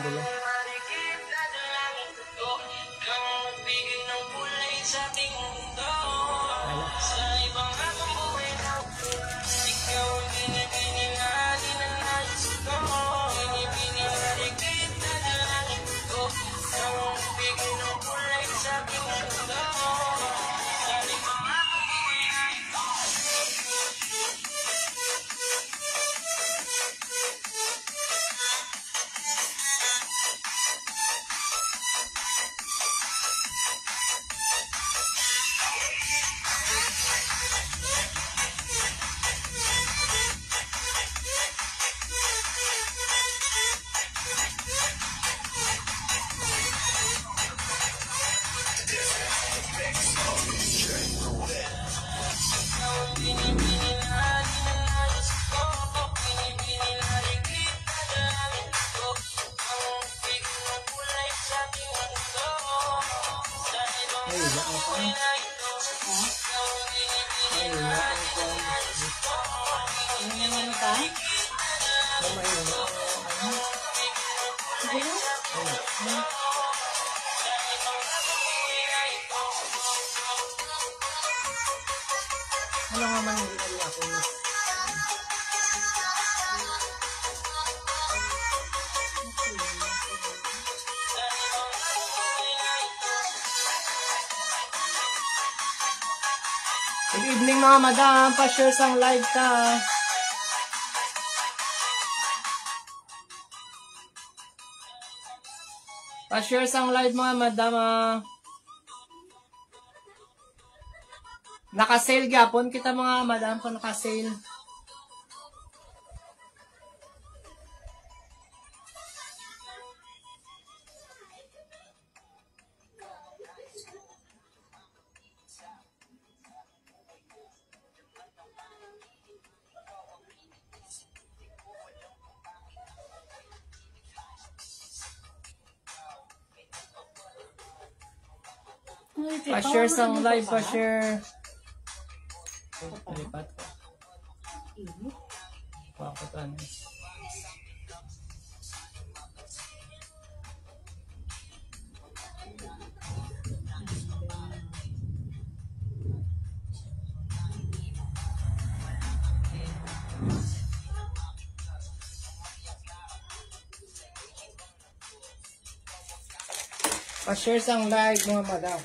gulo. Ano nga man hindi nila ako yun? Good evening mga madam, pa-share sang live ka. Pa-share sang live mga madam. Naka-sale gyapon kita mga madam kung naka-sale. Pa-share sang live, pa-share. Lipat ko. Pakutan. Pa-share sang live mga madam.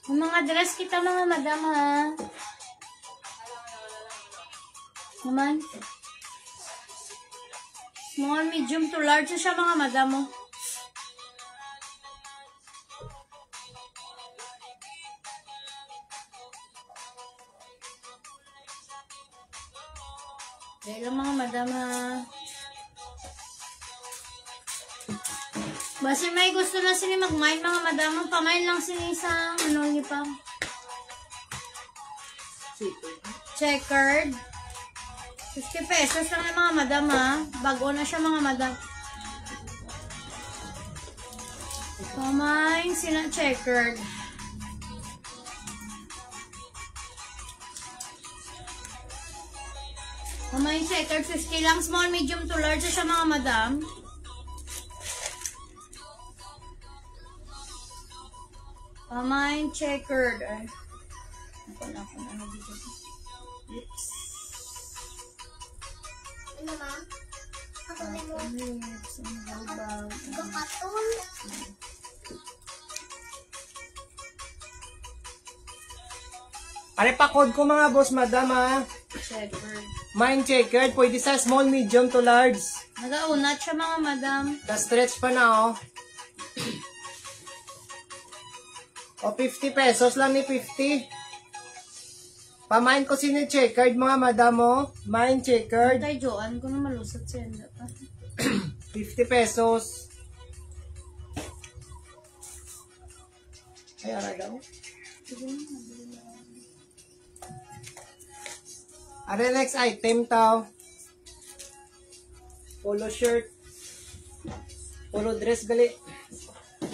Mga dress kita mga madam ha. Naman. Small, medium to large siya mga madam mo. Dahil mga madam ha. Basi may gusto na sila mag-mine mga madam. Pamain lang sila sa ano niyo pa. Checkered. 50 pesos lang yung mga madam ha. Bago na siya mga madam. Pamain sila checkered. Pamain checkered. 50 lang. Small, medium to large siya mga madam. Pamain checkered. Ay. Ako na dito. Lips. Ano ma? Ako na mo. Lips. Ang babaw. Kakatun. Pare pa code ko mga boss madam ha. Checkered. Mine checkered. Pwede sa small, medium to large. Nagaunat siya mga madam. Na-stretch pa na oh. O 50 pesos lang ni 50. Pamain ko sino checkered mga madam oh. Mine checkered. Tay Joan ko na malusot siya. 50 pesos. Ay, aray daw. Aray, next item tao. Polo shirt. Polo dress gali.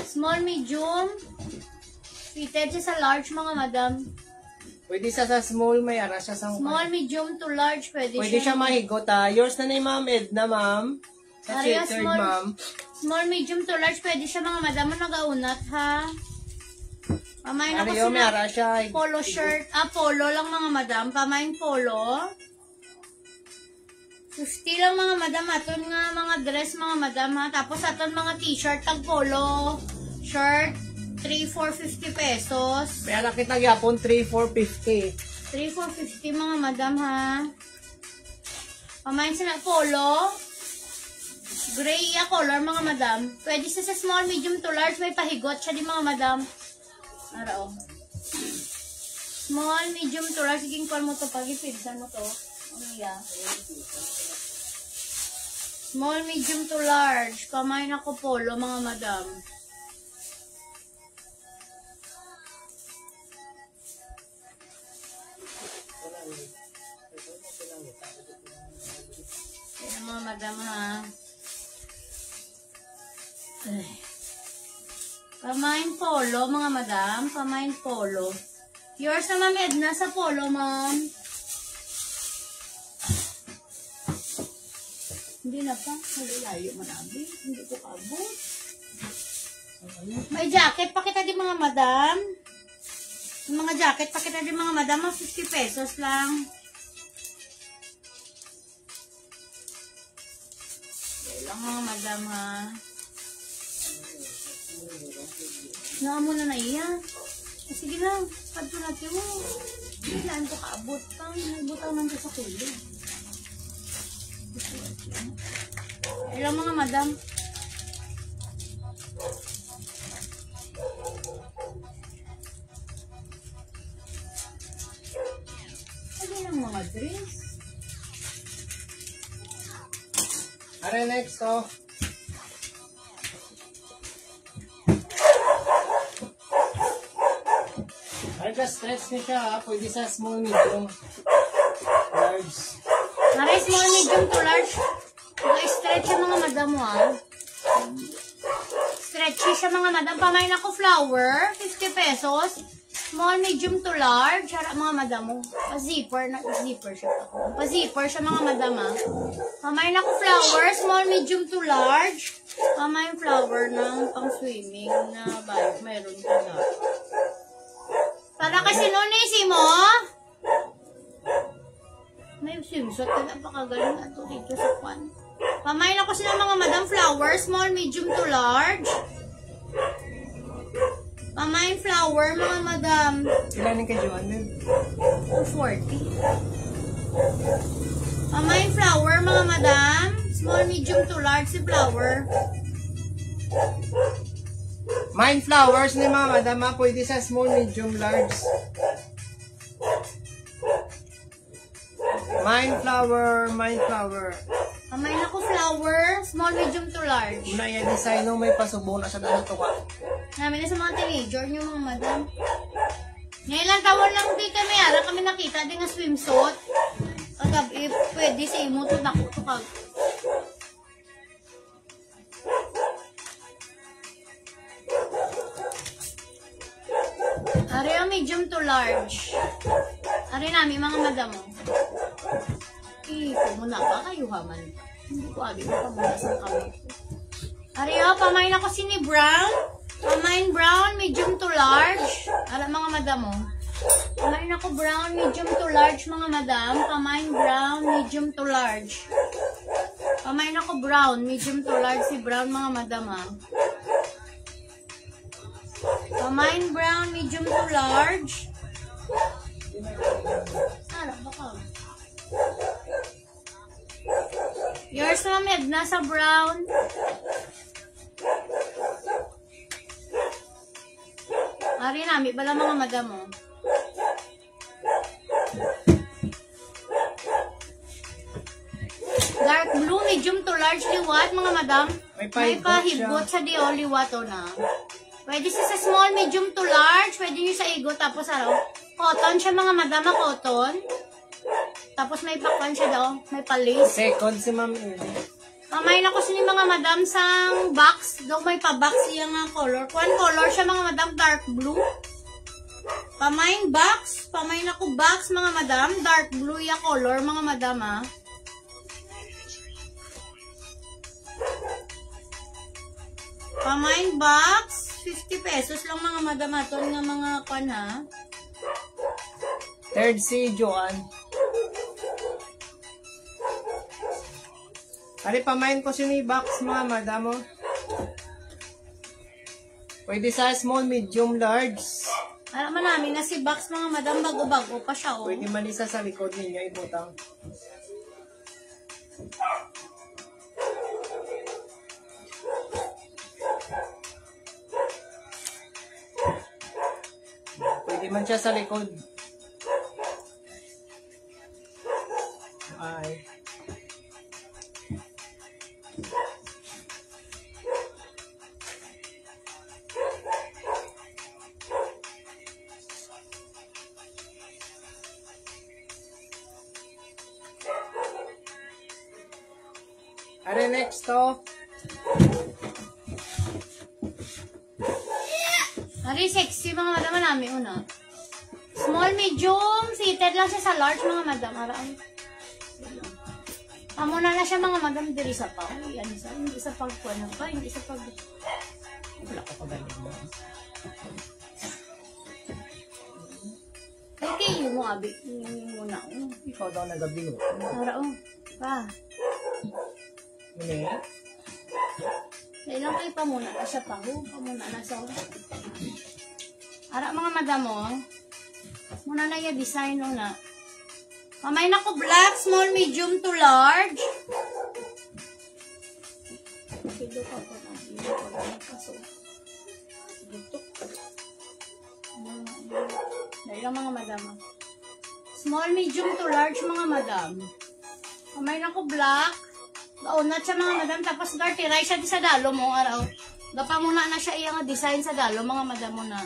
Small, medium. Fitted siya sa large, mga madam. Pwede sa small, may ara siya sa... Small, medium to large, pwede Pwede siya mahigot ha. Yours na ni Ma'am Edna, Ma'am. Sa Ariya, checkered, small. Ma'am. Small, medium to large, pwede siya, mga madam. Nagaunat, ha? Pamain ako Ariyo, may ara siya. polo shirt. Polo lang, mga madam. Pamain polo. 50 lang, mga madam. Aton nga mga dress, mga madam, ha? Tapos aton mga t-shirt, tag polo. Shirt, 3,450 pesos. May ara kita gyapon 3,450. 3,450, mga madam, ha? Pamain sila polo. Gray color, mga madam. Pwede siya sa small, medium to large. May pahigot siya di, mga madam. Ara, oh. Small, medium to large. Siging call mo to pag-ipid. Saan mo to? Umiya. Small, medium to large. Pamain ako polo, mga madam. Yan, mga madam, ha? Ay. Pamain polo, mga madam. Pamain polo. Yours na, Ma'am Edna, sa polo, ma'am. Hindi na pa. Malayo manabi. Hindi ko kabot. May jacket pa kita di, mga madam. Yung mga jacket pa kita di, mga madam. 50 pesos lang. Okay lang, mga madam, ha. Nga muna na iya. Sige lang. Padto natin mo. Kailan ko kaabot pa. Nagbutaw nang sa kulit. Ilang, mga madam. Ano yung mga dress? Are next, oh. Are stretch niya siya ha. Pwede sa small, medium, large. Naray, small, medium to large. Naka-stretch yung mga madam mo, ha. Stretchy siya, mga madam. Pamain ako flower, 50 pesos. Small, medium to large. Harap, mga madam mo. Pa-zipper siya. Pa-zipper siya, mga madam, ha. Pamain ako flower, small, medium to large. Pamain flower ng pang-swimming na bike. Meron ka na. Para kasi nunisi mo, may swimsuit ka na pakagaling ato dito sa kwan. Pamain ako sila, mga madam, flower, small, medium to large. Pamain flower, mga madam. Ilanin kay Joanne? 240. Pamain flower, mga madam. Small, medium to large si flower. Mine flowers ni mga madam ha. Pwede sa small, medium, large. Mine flower, mine flower. Pamain ako flower, small, medium to large. Una yung design nung may pasubo na siya dahil ito ka. Namin na sa mga teenager niyo, mga madam. Ngayon lang tawon lang di kami, ara kami nakita din nga swimsuit. Pag pwede sa imo to nakukupag. Ari ang medium to large. Ari namin, mga madam mo. Muna ba kayo haman? Hindi ko abi ko muna sa kami. Ari pamain ako sini brown. Pamain brown, medium to large. Ara, mga madam mo. Pamain ako brown, medium to large, mga madam. Pamain brown, medium to large. Pamain ako brown, medium to large si brown, mga madam, ha. Pamain brown, medium to large. Ara, baka. Yours, Ma'am Edna, sa brown. Ari nami, bala mga madam mo. Dark blue, medium to large, liwat, mga madam. May May pahigot sa di liwat o na. Pwede siya sa small, medium to large. Pwede nyo sa igot. Tapos araw, cotton siya, mga madam, na cotton. Tapos may pakwan siya daw. May palis. Second si Ma'am Edna. Pamain ako sini, mga madam, sang box. Daw may pa-box yung color. One color siya, mga madam, dark blue. Pamain box. Pamain ako box, mga madam. Dark blue ya color, mga madam, ha. Pamain box. 50 pesos lang, mga madam. Ito nga mga pan, ha. Third si Joan. Ari, pamain ko sini box, mga madam, oh. Pwede sa small, medium, large. Alam namin na si box, mga madam, bago-bago pa siya, oh. Pwede man isa sa likod ninyo ibutang. Pwede man siya sa likod. Ay. Are next to. Ari, sexy, mga madam, namin una. Small, medium, seated lang siya sa large, mga madam. Araan. Amuna na siya, mga madam, diri sa pa. Yan, hindi sa pagkuhan pa, hindi sa pag... Wala ko pa galing mo. Okay, yung mo, abi. Yung muna, oh. Ikaw daw nagabino. Araan. Pa. Mune. Ilang kayo pa muna na siya pa. Pamuna na siya. Ara, mga madam, oh. Muna na yung design, no, na. Mamay na ko black, small, medium to large. Kilo pa po na. Kilo pa na. Kaso. Dito. Dahil lang, mga madam, oh. Small, medium to large, mga madam. Mamay na ko black. Gaunat siya, mga madam. Tapos gartiray siya di sa dalo mo, araw. Gapa muna na siya iyang design sa dalo, mga madam mo na.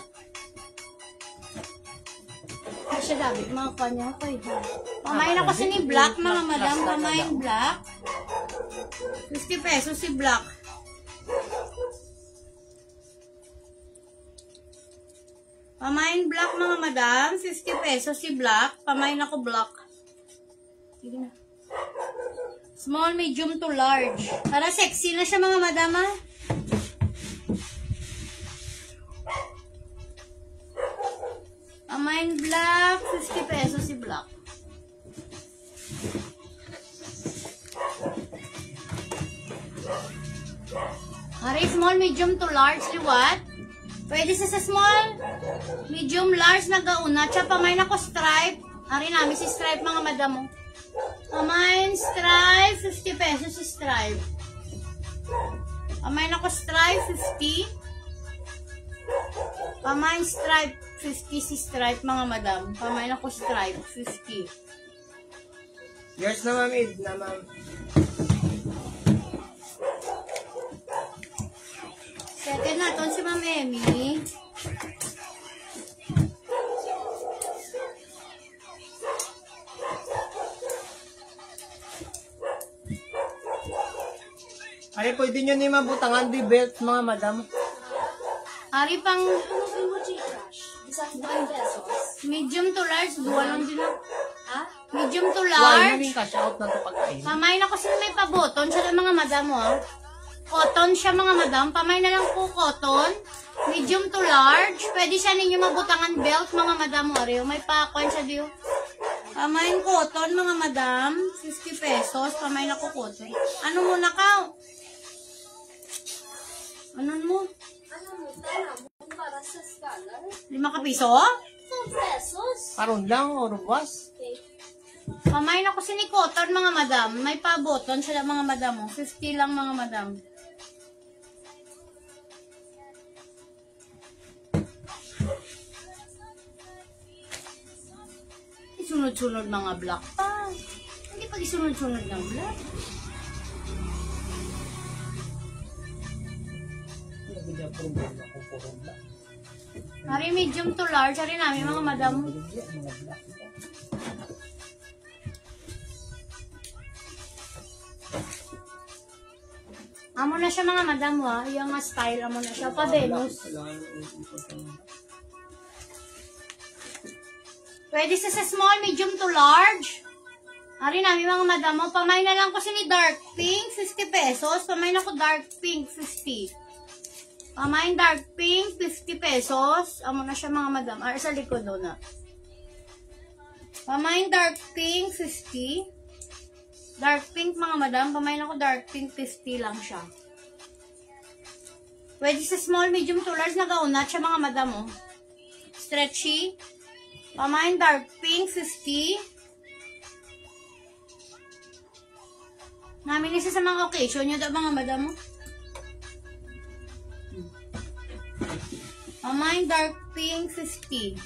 Ay siya dabi, mga kanya ko ito. Pamain ako si ni black, mga madam. Pamain black. 50 pesos si black. Pamain black, mga madam. 50 pesos si black. Pamain ako black. Sige na. Small, medium to large. Para sexy na siya, mga madama. Amain black. 50 pesos si black. Hari, small, medium to large. Liwat. Pwede sa small, medium, large na gauna. Tsaka pamain ako stripe. Hari namin si stripe, mga madamo. Pamain stripe, 50 pesos si stripe. Pamain ako stripe, 50. Pamain stripe, 50 si stripe, mga madam. Pamain ako stripe, 50. Yours na, ma'am. Id na, ma'am. Second na, ton si Ma'am Emmy. Ay, pwede nyo ni mabutangan di belt, mga madam. Ari pang medium to large, duwa lang din ako. Ha? Medium to Why, large. naging cash out na ito pagkain. Pamain ako sila may paboton siya mga madam, oh. Cotton siya, mga madam. Pamain na lang po cotton. Medium to large. Pwede siya ninyo mabutangan belt, mga madam, oh. May pakwan siya diyo. Pamain cotton, mga madam. 50 pesos. Pamain ako cotton. Ano muna ka? Ano mo? Ano mo, tala mo para sa scholar? 5 ka piso? 10 pesos. Paron lang, o ruwas. Okay. Pamain ako si ni cotton, mga madam. May paboton sila, mga madam, oh. 50 lang, mga madam. Isunod-sunod mga black pa. Hindi pag isunod-sunod ng black. Nagiging problema ko puro black. Hari medium to large, hari namin mga madam. Nagiging mga black ito. Amo na siya, mga madam, wa. Yung style amo na siya. Pa Venus. Pwede sa small, medium to large. Ari namin mga madam mo. Pamay na lang ko ni dark pink, 50 pesos. Pamay na ko dark pink, 50. Pamay dark pink, 50 pesos. Amo na siya mga madam. Ari sa likod doon na. Pamay dark pink, 50. Dark pink mga madam. Pamay na ko dark pink, 50 lang siya. Pwede sa small, medium to large. Nagaunat siya mga madam mo. Stretchy. Pamay dark pink, 50. Namin isa sa mga occasion nyo daw mga madam mo. Pamay dark pink, 50.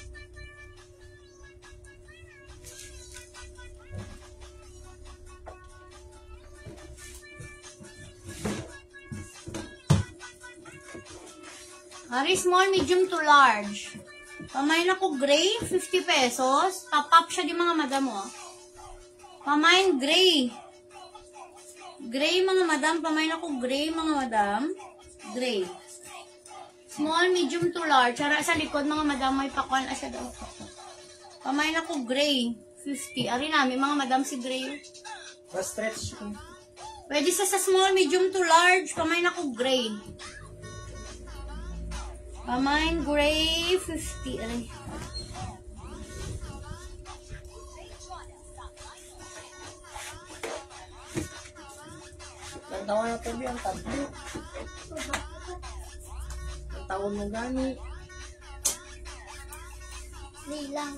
Ari small, medium to large. Pamay na ko gray, 50 pesos. Top-up siya di mga madam mo. Pamay gray. Gray mga madam. Pamay na ko gray mga madam. Gray. Small, medium to large. Ara sa likod mga madam. May pakuan na siya daw. Pamay na ko gray. 50. Ari namin mga madam si gray. Pa-stretch. Pwede sa small, medium to large. Pamay na ko gray. Pamay gray. 50. Ari. Ang taon na tabi, ang tatlo. Ang taon mo gani. Nilang.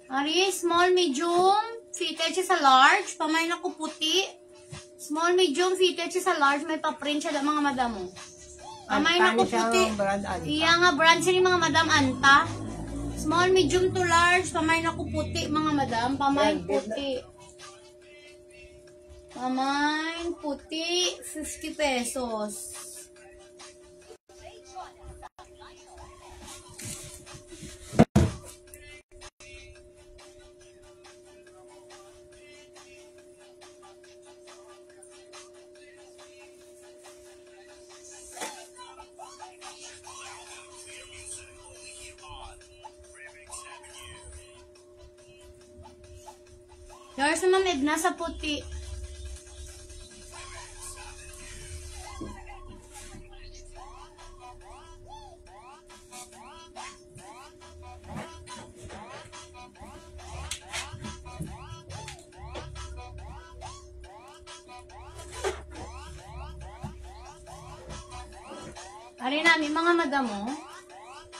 Ari, small, medium, fitted siya sa large. Pamay na ko puti. Small, medium, fitted siya sa large. May pa-print siya mga madam mo. Pamay na ko puti. Iya nga, brand siya ni mga madam Anta. Small, medium to large. Pamay na ko puti mga madam. Pamay puti. Pamay puti. 50 pesos. Yours naman, Edna, sa puti. Ari namin, mga madam mo.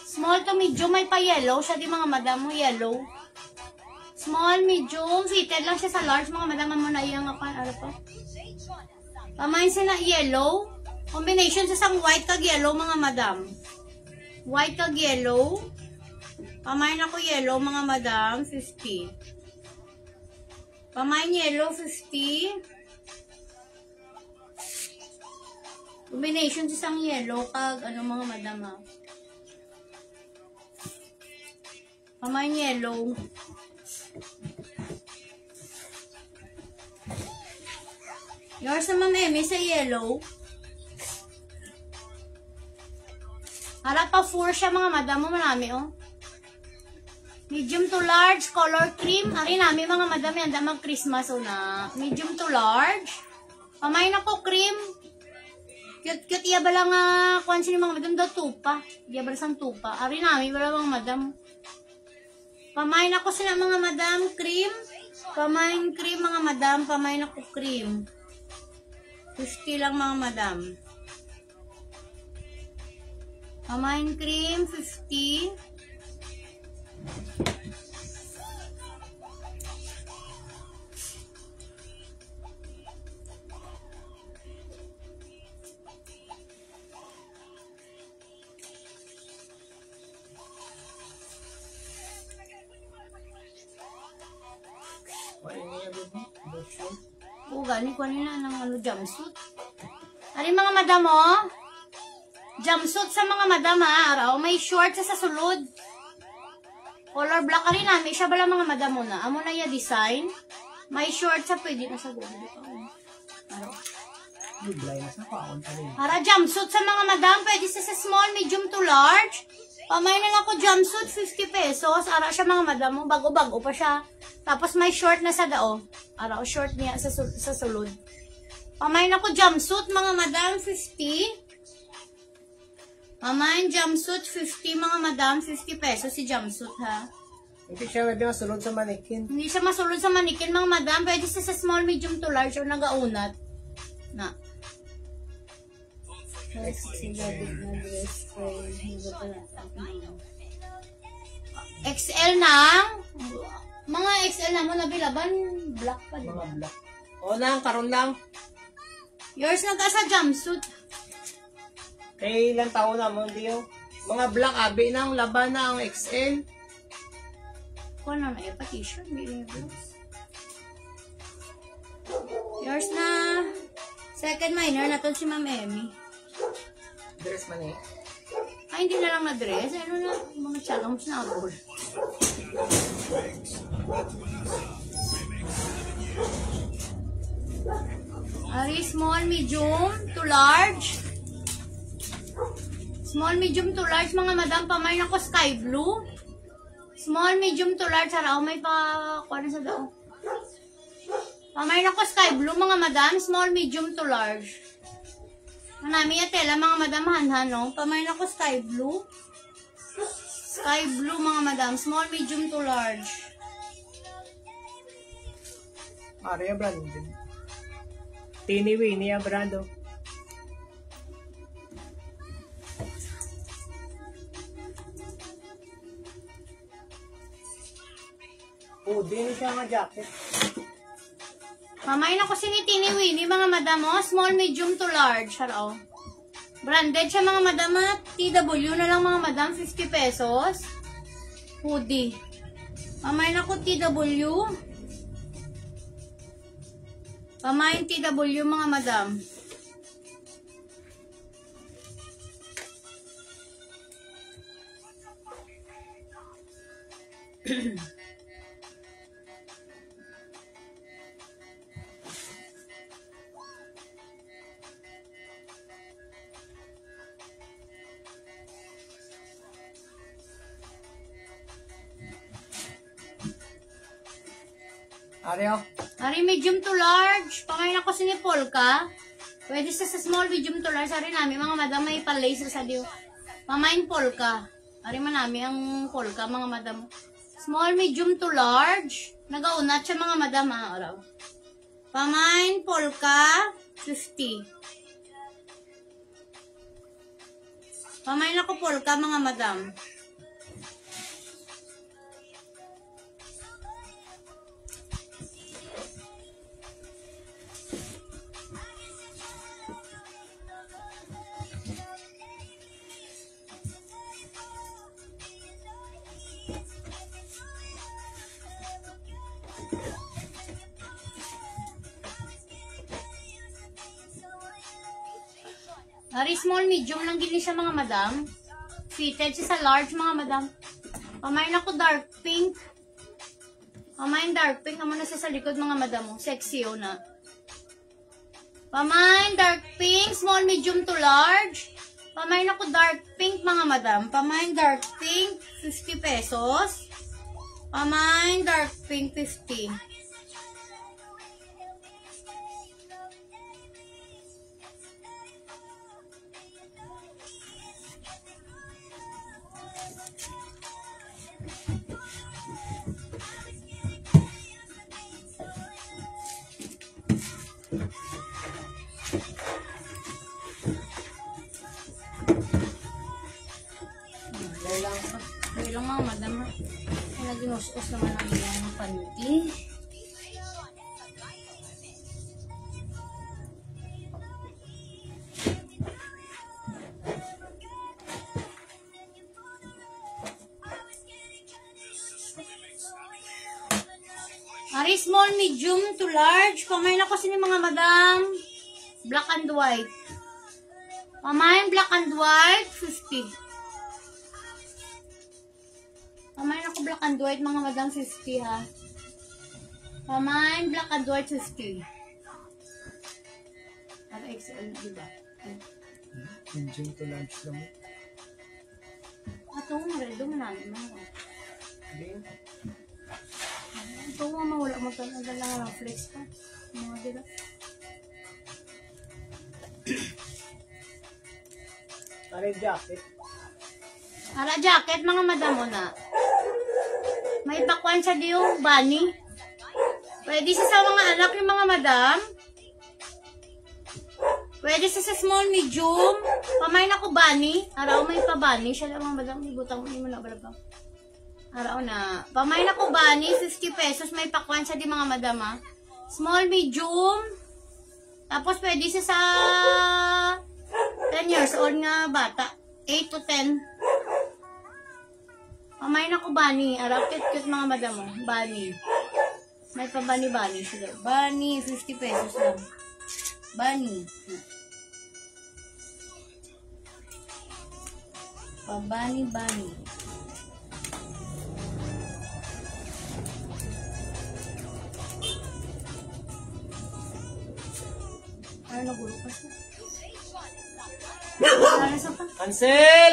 Small to medium, may pa yellow. Siya di mga madam mo, yellow. Small, medium, fitted lang siya sa large. Mga madam mo na iyang ako. Ano to? Pamain siya na yellow. Combination sa sang white kag yellow, mga madam. White kag yellow. Pamain ako yellow, mga madam. 50. Pamain yellow, 50. Combination sa sang yellow kag ano mga madam ha. Pamain yellow. Yours naman, Meme, sa yellow. Harap pa 4 siya, mga madam mo. Marami, oh. Medium to large, color cream. Ari namin, mga madam, yan. Damag Christmas, oh, na. Medium to large. Pamain ako, cream. Cute, iya ba lang, kuhan siya mga madam, daw tupa. Iya ba lang tupa. Ari namin, wala mga madam. Pamain ako sila, mga madam, cream. Pamain cream, mga madam. Pamain ako, cream. 50 lang mga madam. Pamain cream, 50. Gani ko nila ng ano, jumpsuit. Ano mga madam mo? Jumpsuit sa mga madam ha, araw. May short sa sulod. Color black rin namin. Siya bala mga madam mo na. Amo na yung design. May short sa pwede na sa gulo. Araw. Blind na pa akong tanin. Para jumpsuit sa mga madam, pwede sa small, medium to large. Pamay na lang ko jumpsuit, 50 pesos. Ara siya mga madam mo, bago-bago pa siya. Tapos may short na sa dao. Ara o short niya sa sulod. Pamay na ko jumpsuit, mga madam, 50. Pamay jumpsuit, 50 mga madam, 50 pesos si jumpsuit ha. Hindi siya pwede masulod sa manikin. Hindi siya masulod sa manikin mga madam, pwede siya sa small, medium to large o nagaunat. Na. XL ng mga XL na mo nabilaban black pa di ba? Mga black. O lang, karon lang. Yours na ka sa jumpsuit. Kay ilang taon na mo, hindi yung mga black, abi na ang laban na ang XL. Kung ano na pa t-shirt, hindi yung blouse. Yours na second minor na to si Ma'am Emmy. Dress man eh. Ay, hindi na lang na-dress. Ano na, mga challenge na abol. Ari, small, medium, to large. Small, medium, to large. Mga madam, pamay na ko sky blue. Small, medium, to large. Haraw, may pa, kuha na sa daw. Pamay na ko sky blue, mga madam. Small, medium, to large. Manami ya tela, mga madam, hanhan, no? Pamay na ko sky blue. Sky blue, mga madam. Small, medium, to large. Aria brand din. Tini Winnie ya brando. Oh, din siya nga jacket. Mamay na ko sinitini Winnie, mga madam, oh. Small, medium to large. Haraw. Branded siya, mga madam, ha. TW na lang, mga madam. 50 pesos. Hoodie. Mamay na ko TW. Pamayin TW, mga madam. Aria. Ari, medium to large. Pamayin ako si Polka. Pwede sa small, medium to large. Ari namin, mga madam, may pa-lace sa diyo. Pamayin Polka. Ari man namin ang Polka, mga madam. Small, medium to large. Nagaunat siya, mga madam, ha, araw. Pamayin Polka, 50. Pamayin ako Polka, mga madam. Ari, small, medium lang gini siya, mga madam. Fitted siya sa large, mga madam. Pamayin ako dark pink. Pamayin dark pink. Amo na siya sa likod, mga madam. Sexy, oh, na. Pamayin dark pink. Small, medium to large. Pamayin ako dark pink, mga madam. Pamayin dark pink, 50 pesos. Pamayin dark pink, 50. Bilang mga madam, ha? Naginus-us naman ang ilang panty. Ari, small, medium to large. Pamayin ako sini mga madam. Black and white. Pamayin black and white, 50. Pamayin ako black and white, mga madam, 50, ha. Pamayin black and white, 50. Para XL, diba? Medium to large lang. Ito, red, manalo mo. Hindi. Ito, mawala mo talaga lang ng flex pa. Mga dila. Para jacket. Para jacket, mga madamo na. May pakwan siya di yung bunny. Pwede siya sa mga anak yung mga madam. Pwede siya sa small, medium. Pamain ako bunny. Araw may pa bunny. Siya lang mga madam. Ibutang mo na ba? Araw na. Pamain ako bunny. 50 pesos. May pakwan siya di mga madam ha. Small, medium. Tapos pwede siya sa 10 years old nga bata. 8 to 10. Pamain ako bunny. Araw cute mga madam mo. Bunny. May pa bunny sila. Bunny, 50 pesos lang. Bunny. Pa bunny. Ano gulo pa siya? Wala na sa pa. Ansel!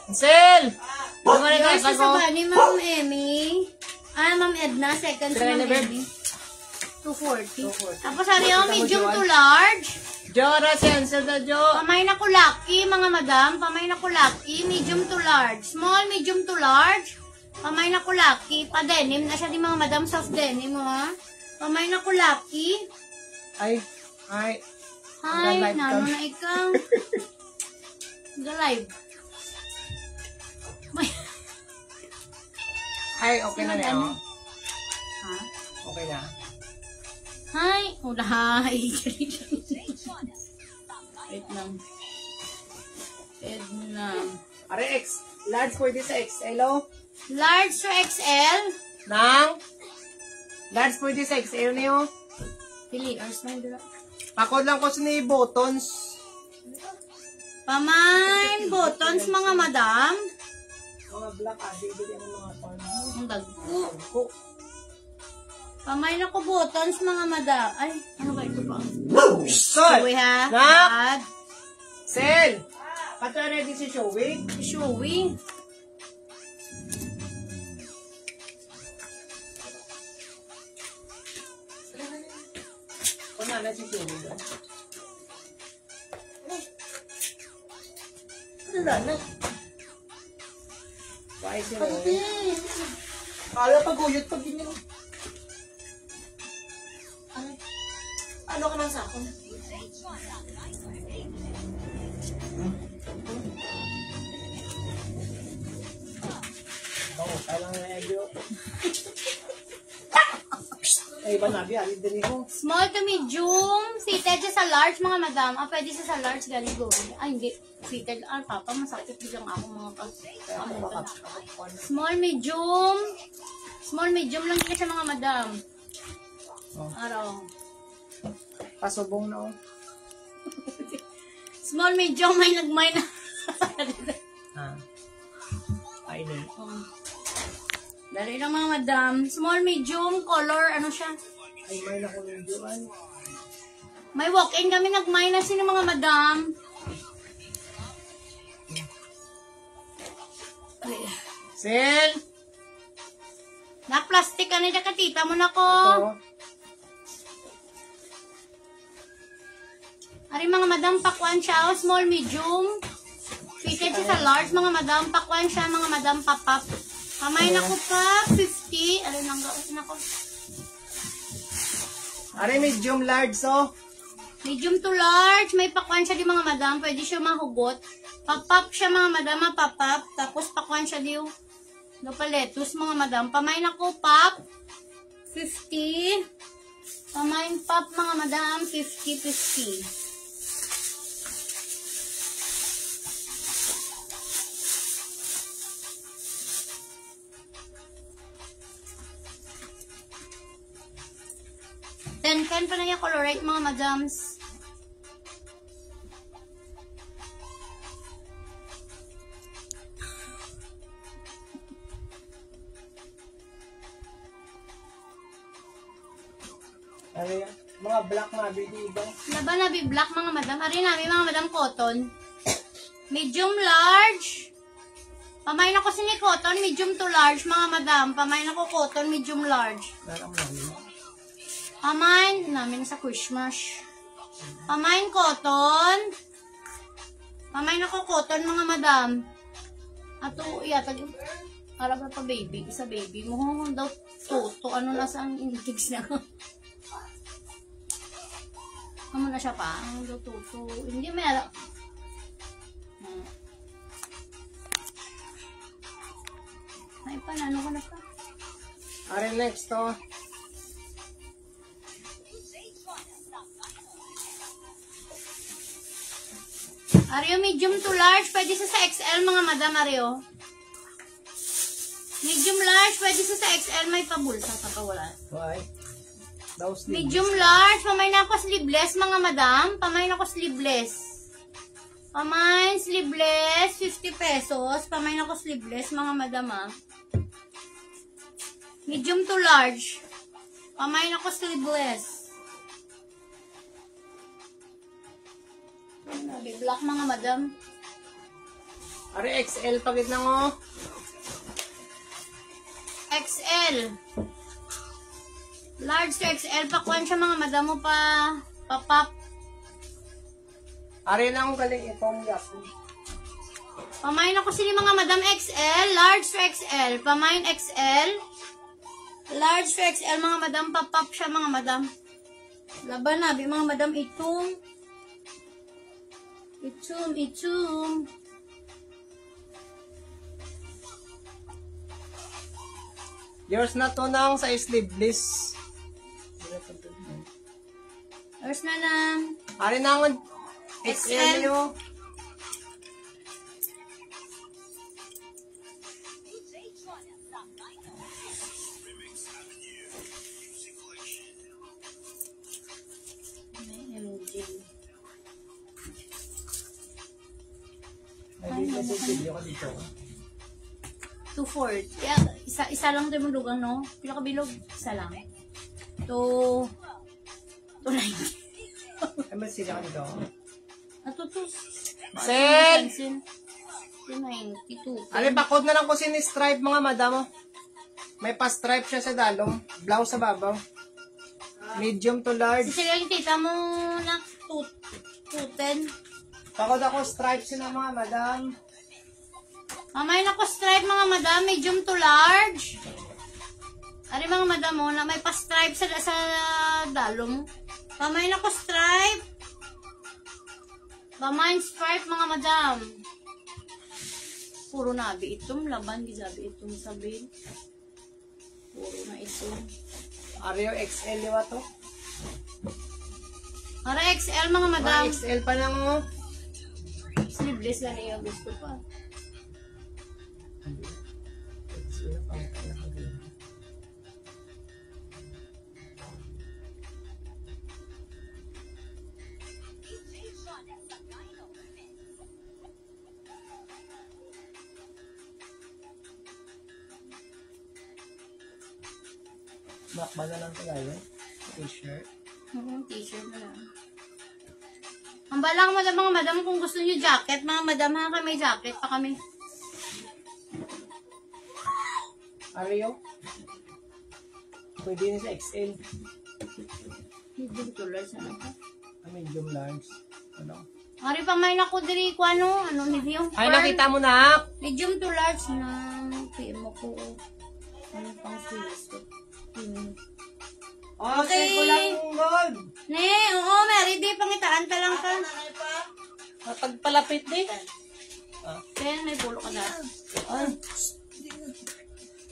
Ansel! Ano ka Yours na is sa bunny, Ma'am Emmy. Ma'am Edna, second si Ma'am Emmy. 240. Tapos ano yung medium to large? Jora, si Ansel na Jo. Pamain ako lucky, mga madam. Pamain ako lucky, medium to large. Small, medium to large. Pamain ako lucky. Pa-denim na siya di mga madam, soft denim, ha? Pamain ako lucky. Ay. Hi, Mag-live ka. nano na ikaw. Ga-live. Ay, okay na na oh. Ha? Okay na. Hi. Ula, hi. Wait lang. Edna. Are X. Large pwede sa XL oh. Large to XL. Nang? Large pwede sa XL niyo. Pili, ours na yun. Pakod lang ko ni buttons. Pamain, buttons, mga madam. Mga black bibili ang mga corn. Ang dagko. Pamain ako buttons, mga madam. Ay, ano ba ito pa? Sol! Showy ha? Nak! Bad. Sel! Pato ready si Showy? Showy. Kung na si Showy doon. Wala na. Bye si Showy. Kala paguyot pag ganyan. Ano ka nang sakon? Oo, kailang medyo. Ay, iba na, biya. Dili mo. Small to medium. Fitted siya sa large, mga madam. Pwede siya sa large, galing go. Ay, hindi. Fitted. Papa, masakit bilang ako mga Small, medium. Small, medium lang siya sa mga madam. Oh. Araw. Pasubong na, oh. Small, medium, may nagmay na. Ay, na. Dali lang mga madam. Small, medium, color, ano siya? Ay, may na ko medyo, ay. May walk-in kami nagmay na sino mga madam. Sel! Na plastic ka na dyan katita mo na ko. Ito. Ari mga madam, pakwan siya. Small, medium. Fitted siya sa large, mga madam. Pakwan siya, mga madam, papap. Kamay na ko pa, 50. Alin lang gawin na ko. Are, medium large, so. Medium to large. May pakwan siya di mga madam. Pwede siya mahugot. Papap siya mga madam, papap. Tapos pakwan siya di yung paletus mga madam. Pamay na ko, pop. 50. Pamain pop mga madam, 50. Ten pa na yung colorate mga madams. Ano yan? Mga black mabibiba. Laban na black mga madam. Ari namin mga madam cotton. Medium large. Pamain ako ni cotton, medium to large mga madam. Pamain ako cotton, medium large. Meron namin. Pamain namin sa Christmas. Pamain cotton. Pamain ako cotton mga madam. Ato, yatag. Para pa baby. Isa baby mo. Daw toto. Ano na sa intigs na. Ano na siya pa? Ano daw toto. Hindi meron. Ay pa, ano ko na pa? Are next to. Ario, medium to large. Pwede sa XL mga madam, Ario. Medium large. Pwede sa XL. May pabulsa sa pawala. Why? Daw sleeve. Medium large. Pamay na ako sleeveless mga madam. Pamay na ako sleeveless. Pamay sleeveless. 50 pesos. Pamay na ako sleeveless mga madam ah. Medium to large. Pamay na ako sleeveless. Black mga madam. Are XL pagit na ngo. XL. Large to XL. Pakuan siya mga madam mo pa. Papap. Are na akong galing itong gapo. Pamain ako sila mga madam XL. Large to XL. Pamain XL. Large to XL mga madam. Papap siya mga madam. Laban na. Mga madam itong. Itum. Yours na to nang sa sleeveless. Yours na lang. Are na akong XL. XL yo. Ay, dito sa video ko dito. 2/4. Yeah, isa lang din mo lugang, no? Pila ka bilog? Isa lang. 290. Ay, mas sila ka dito. Ato to. Sel! 292. Ale, bakod na lang ko stripe mga madam. May pa-stripe siya sa dalong. Blouse sa babaw. Medium to large. Si Sila yung tita mo na 210. Bakod ako stripe sila mga madam. Mamay na ko stripe mga madam, medium to large. Ari mga madam mo na may pa-stripe sa dalong. Mamay na ko stripe. Mamay stripe mga madam. Puro nabi itong laban, gisabi itong sabi. Puro na itong. Ario XL diba to? Ara XL mga madam. Mga XL pa lang oh. Sleeveless na niya gusto pa. Black ba na lang tayo? T-shirt. T-shirt na lang. Ang balang mga madam kung gusto niyo jacket, mga madam ha, kami jacket pa kami. Ario? Pwede na sa XL. Medium to large na lang. Medium large. Ano? Ari pa may naku diri ko ano medium. Ay, nakita mo na! Medium to large na PM ko. Ano pang sleeves ko. Oh, Okay. send ko lang gold! Ne, oo, Mary, di pangitaan pa lang ka. Pagpalapit di. Then, may pulo ka na.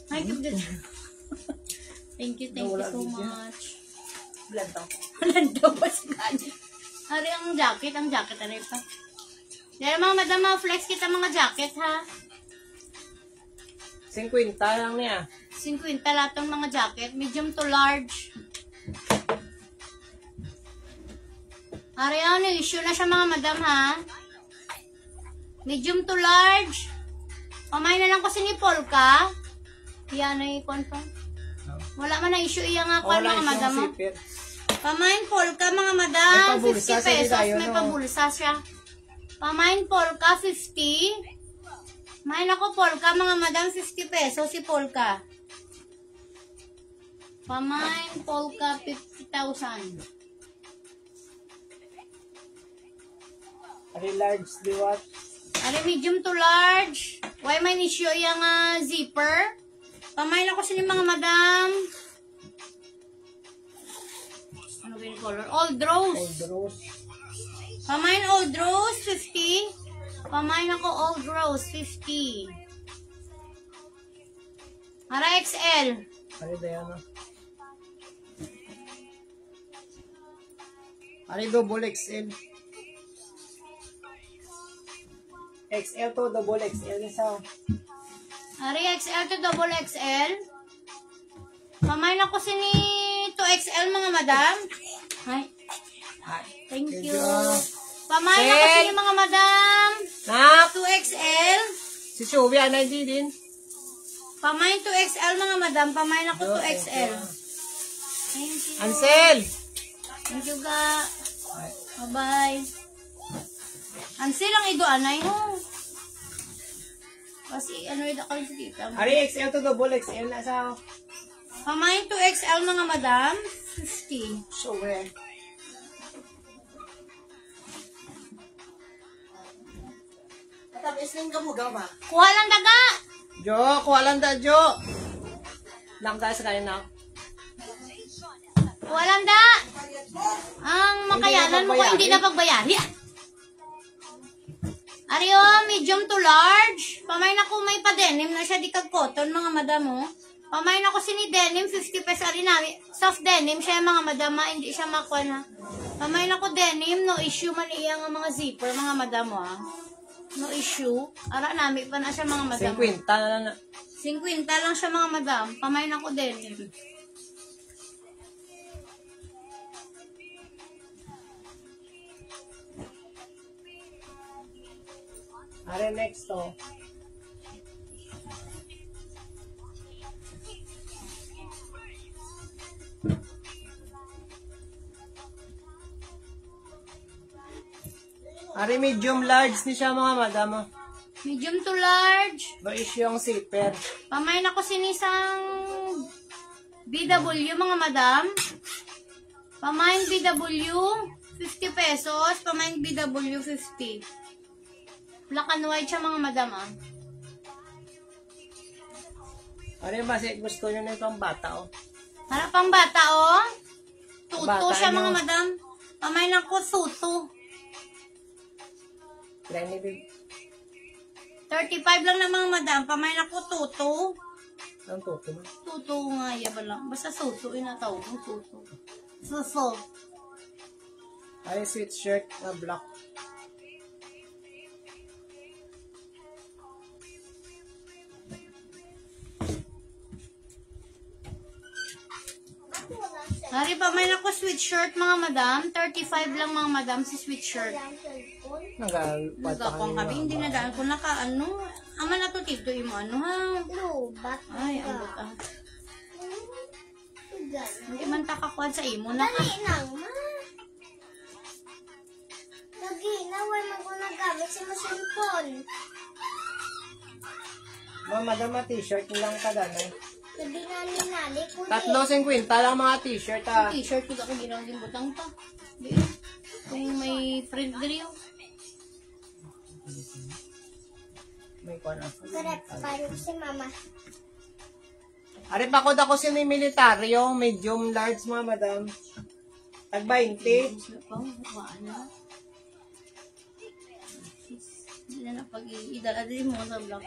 Ay, good. Thank you so much. Blood daw. Walang daw pa si Kanya. Ari, ang jacket, ano pa. Dahil mga madam, flex kita mga jacket, ha? 50 lang niya. 50 lahat ng mga jacket, medium to large. Ari, ano, issue na siya mga madam, ha? Medium to large. Pamay na lang kasi ni Polka. Yan ay confirm. Wala man na issue iya nga kung mga madam mo. Pamain polka mga May madam, pabulsa 50 siya, pesos. tayo, May no? pabulsa siya. Pamain polka, 50. Main ako polka mga madam, 50 pesos si polka. Pamain polka, 50,000. Ari large, diwat. Ari medium to large. Why may issue yung zipper? Pamain ako sa mga madam. Ano ba yung color? Old rose. Old rose. Pamain old rose, 50. Pamain ako old rose, 50. Ara XL. Ari Diana. Ari double XL. XL to double XL isa. Ari XL to double XL. Pamain ako si ni 2XL mga madam. Ay, thank you. Pamain ako si ni mga madam. Nak! 2XL. Si Shubi, anay din. Pamain 2XL mga madam. Pamain ako 2XL. Thank you. Ansel! Thank you ga. Bye-bye. Ansel ang idoanay mo. Kasi ano yung dakal sa tita mo. Ari XL to double XL na sa Pamain 2XL mga madam. 50. Shubi. Tapos lang gamugama. Kuha lang daga. Jo, kuha lang da, Jo. Lang tayo sa kanina. Kuha lang da. Ang makayanan mo ko hindi na pagbayari. Ariyo, medium to large. Pamain ako may pa-denim na siya di kag cotton mga madam mo. Pamain ako sini denim 50 pesos rin namin. Soft denim siya mga madam, hindi siya makuha na. Pamain ako denim, no issue man iya nga mga zipper mga madam mo ah. No issue. Ara namin pa na siya mga madam. 50 na na. 50 lang siya mga madam. Pamain ako denim. Ari next to. Ari medium large ni siya mga madam. Medium to large. No issue yung zipper. Pamain ako sinisang BW mga madam. Pamain BW 50 pesos. Pamain BW 50. Black and white siya mga madam ah. Ari kasi gusto nyo na itong bata oh. Harap pang bata oh. Tuto Bata siya mga nyo. madam. Pamain ako tuto. Lenny big. 35 lang na mga madam. Pamain ako tuto. Ang tuto mo. Tuto nga ba lang. Basta suto inatawag mo tuto. Suso. Ari sweatshirt na black. Hari pa may ako sweatshirt mga madam. 35 lang mga madam si sweatshirt. Nagapang kami. Hindi na daan ko naka ano. Ama na to tito yung ano ha. Lubat. Ay, ang buta. Hindi man takakuan sa imo na ka. Dali lang, ma. Lagi, naway mo ko nagamit sa masilpon. Mga madam na t-shirt lang kadanay. Sabi nani-nani ko Tatlo 50 lang mga t-shirt ah. T-shirt ko ako ginawang din butang pa. Di. Kung may friend diri oh. May kuwan ah. Correct, parang si mama. Ari bakod ako sini militaryo, medium large mga madam. Tag 20. Hindi na pag-idala din mo sa vlog.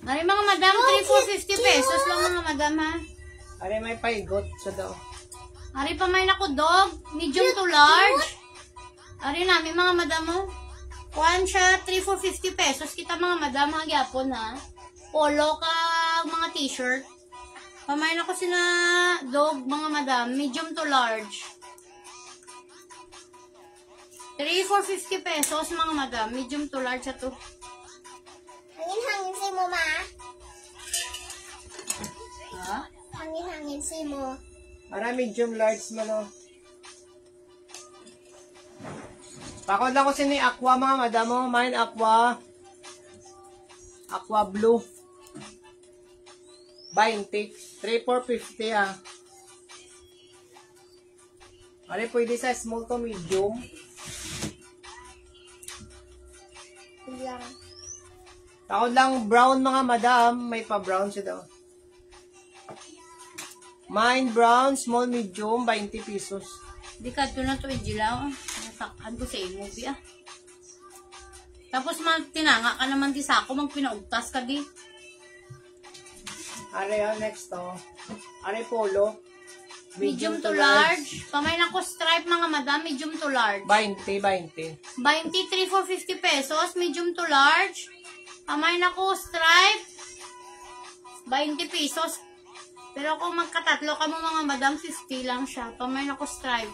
Ay, mga madam, 3,450 pesos lang mga madam ha. Ari may paigot sa daw. Ari pa may nako dog, medium to large. Ari namin mga madam mo. Kuhan siya, 3,450 pesos. Kita mga madam, mga gyapon ha. Polo ka mga t-shirt. Pamain ako sina dog mga madam, medium to large. 3,450 pesos mga madam, medium to large ito. Hangin-hangin si mo, ma. Ha? Hangin-hangin si mo. Para medium large man o. Pakod lang ko sini aqua mga madam mo. Mine aqua. Aqua blue. 20. 3,450 ah. Ari pwede sa small to medium. Lang. Takot lang brown mga madam. May pa brown siya daw. Mine brown, small medium, 20 pesos. Di ka ito na to, Jilaw. Nasakhan ko sa movie, ah. Tapos, tinanga ka naman di sa ako, magpinaugtas ka di. Are next to. Are polo. Medium to large. Pamain ako stripe, mga madam. Medium to large. 20. 23 for 50 pesos. Medium to large. Pamain ako stripe. 20 pesos. Pero kung magkatatlo ka mo mga madam, 50 lang siya. Pamain ako stripe.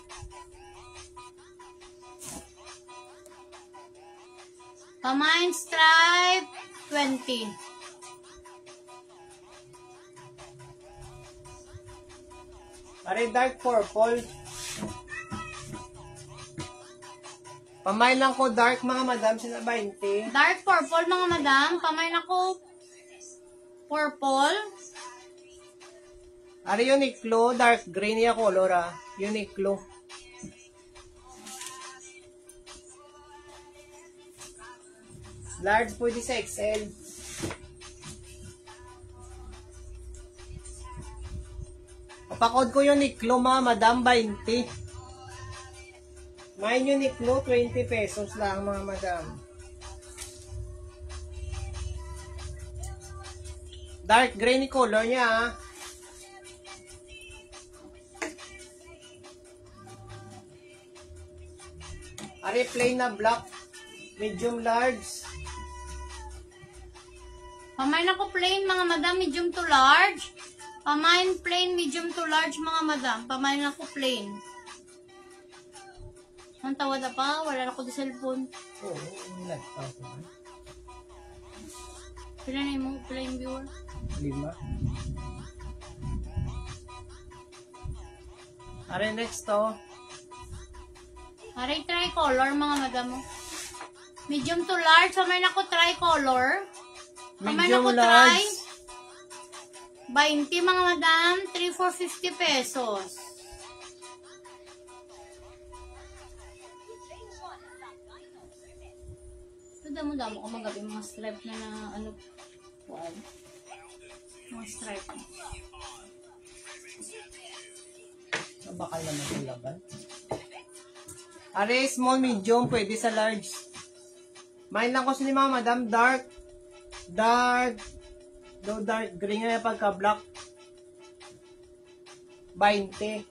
Pamain stripe, 20. Are dark purple. Pamain lang ko dark mga madam, sila 20. Dark purple mga madam. Pamain ako purple. Are Uniqlo, dark green yung color ah. Uniqlo. Large pwede sa XL. Pakod ko Uniqlo mga madam, 20. May Uniqlo, 20 pesos lang mga madam. Dark green color niya ah. Are plain na black, medium large. Pamain ako plain mga madam, medium to large. Pamain plain, medium to large mga madam. Pamain ako plain. Ang tawad na pa, wala na ako sa cellphone. Oo, laptop ko. Pila na yung plain viewer? 5. Are next to. Aray, tricolor mga madam mo. Medium to large. Pamain ako tricolor. Pamain Medium ako large. 20 mga madam. 3 for 50 pesos. So, damo-damo ko magabi mga stripe na ano. Wow. Mga stripe. Bakal naman yung laban. Are small, medium, pwede sa large. Main lang ko sa mga madam, dark. Dark green na pagka-black. 20.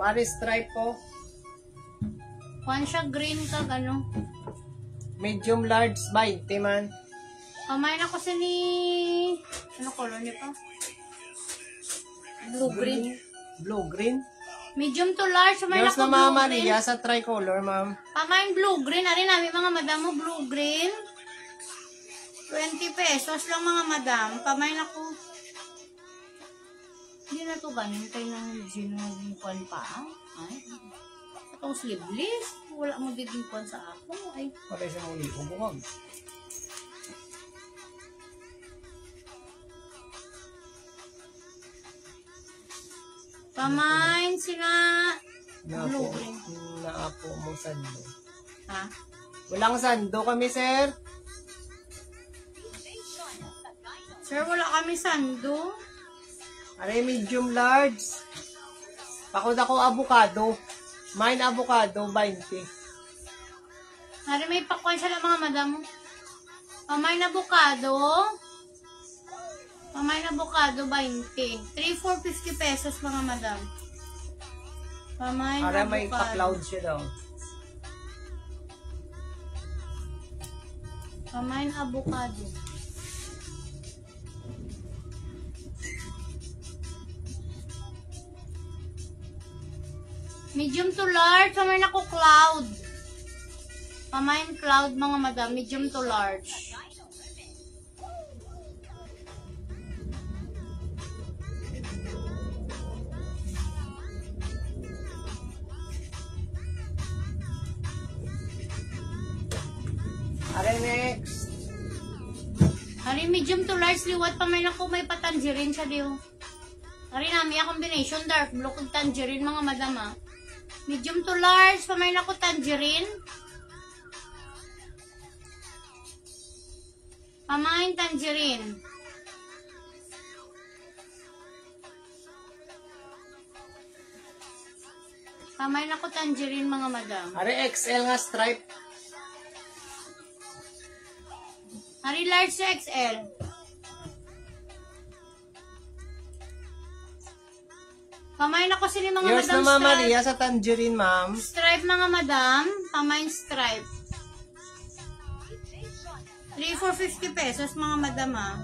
Paris stripe po. Kuhan siya green kag ano. Medium large, 20 man. Pamain ako sa ni... Ano color niya pa? Blue green. Blue green. Medium to large. Pamain Yours ako na Mama blue green. Maria sa tricolor, ma'am. Pamain blue green. Ari namin mga madam mo blue green. 20 pesos lang mga madam. Pamain ako. Hindi na to ganun. Kaya nang ginukuan pa. Ay. Itong sleeveless. Wala mo didingkuan sa ako. Ay. Pare sa mga lipo, buwag. Pamain sila blue green. Naapo mo sando. Ha? Walang sando kami, sir. Sir, wala kami sando. Are medium large. Pakod ako avocado. Mine avocado, 20. Hari may pakuan siya ng mga madam. Pamain avocado. Pamain avocado, 20. 3 for 50 pesos mga madam. Pamain Para may avocado. pa-cloud siya daw. Pamain avocado. Medium to large. Pamain ako cloud. Pamain cloud, mga madam, medium to large. Are next. Hari medium to large liwat pamain ako may pa-tangerine siya diyo. Hari nami a combination dark blue kag tangerine mga madam ah. Medium to large pamain ako tangerine. Pamain tangerine. Pamain ako tangerine mga madam. Are XL nga stripe. Hari large to XL. Pamain ako sila mga Yours madam na Mama stripe. Maria sa tangerine, ma'am. Stripe mga madam. Pamain stripe. 3 for 50 pesos mga madam ah.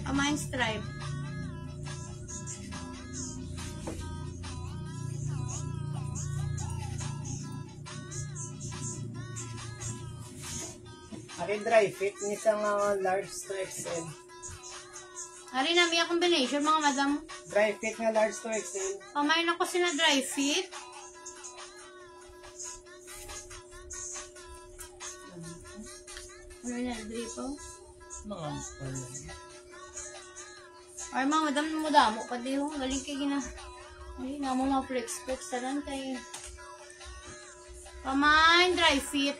Pamain stripe. Are dry fit ni sa nga large to XL. Hari nami a combination mga madam. Dry fit nga large to XL. Pamain ako sila dry fit. Ano na, dripo? Mga Ay mga madam, mudamo pa di ho. Galing kay gina. Ay, nga mo mga flex-flex na lang tayo. Pamain dry fit.